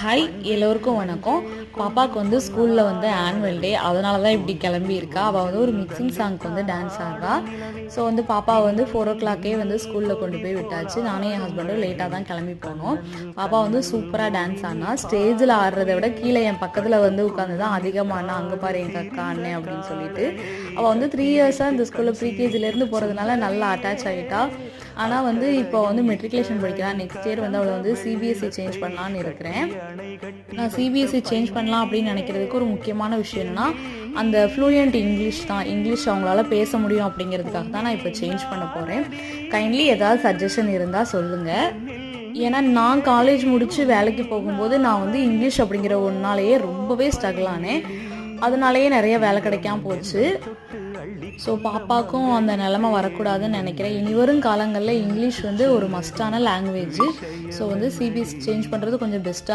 Hi எல்லோருக்கும் வணக்கம். பாப்பாவுக்கு வந்து ஸ்கூலில் வந்து ஆனுவல் டே, அதனால தான் இப்படி கிளம்பியிருக்கா. அவள் வந்து ஒரு மிக்சிங் சாங்க்கு வந்து டான்ஸ் ஆடுறா. ஸோ வந்து பாப்பாவை வந்து 4 o'clock வந்து ஸ்கூலில் கொண்டு போய் விட்டாச்சு. நானும் என் ஹஸ்பண்டும் லேட்டாக தான் கிளம்பி போனோம். பாப்பா வந்து சூப்பராக டான்ஸ் ஆடினா. ஸ்டேஜில் ஆடுறதை விட கீழே என் பக்கத்தில் வந்து உட்காந்து தான் அதிகமானா, அங்கே பாரு எங்கள் அக்கா அண்ணன் அப்படின்னு சொல்லிட்டு. அவள் வந்து 3 இயர்ஸாக இந்த ஸ்கூலில் ப்ரீகேஜிலேருந்து போகிறதுனால நல்லா அட்டாச் ஆகிட்டா. ஆனால் வந்து இப்போ வந்து மெட்ரிகுலேஷன் படிக்கிறான். நெக்ஸ்ட் இயர் வந்து அவளை வந்து சிபிஎஸ்சி சேஞ்ச் பண்ணலான்னு இருக்கிறேன். நான் சிபிஎஸ்சி சேஞ்ச் பண்ணலாம் அப்படின்னு நினைக்கிறதுக்கு ஒரு முக்கியமான விஷயம் என்னன்னா, அந்த ஃப்ளூயண்ட் இங்கிலீஷ் தான். இங்கிலீஷ் அவங்களால பேச முடியும் அப்படிங்கிறதுக்காக தான் நான் இப்போ சேஞ்ச் பண்ண போகிறேன். கைண்ட்லி ஏதாவது சஜஷன் இருந்தால் சொல்லுங்கள். ஏன்னா நான் காலேஜ் முடித்து வேலைக்கு போகும்போது நான் வந்து இங்கிலீஷ் அப்படிங்கிற ஒன்றாலேயே ரொம்பவே ஸ்ட்ரகிள் ஆனேன். அதனாலேயே நிறைய வேலை கிடைக்காம போச்சு. ஸோ பாப்பாவுக்கும் அந்த நிலமை வரக்கூடாதுன்னு நினைக்கிறேன். இனி வரும் காலங்களில் இங்கிலீஷ் வந்து ஒரு மஸ்டான லாங்குவேஜ். ஸோ வந்து சிபிஎஸ்சி சேஞ்ச் பண்ணுறது கொஞ்சம் பெஸ்ட்டாக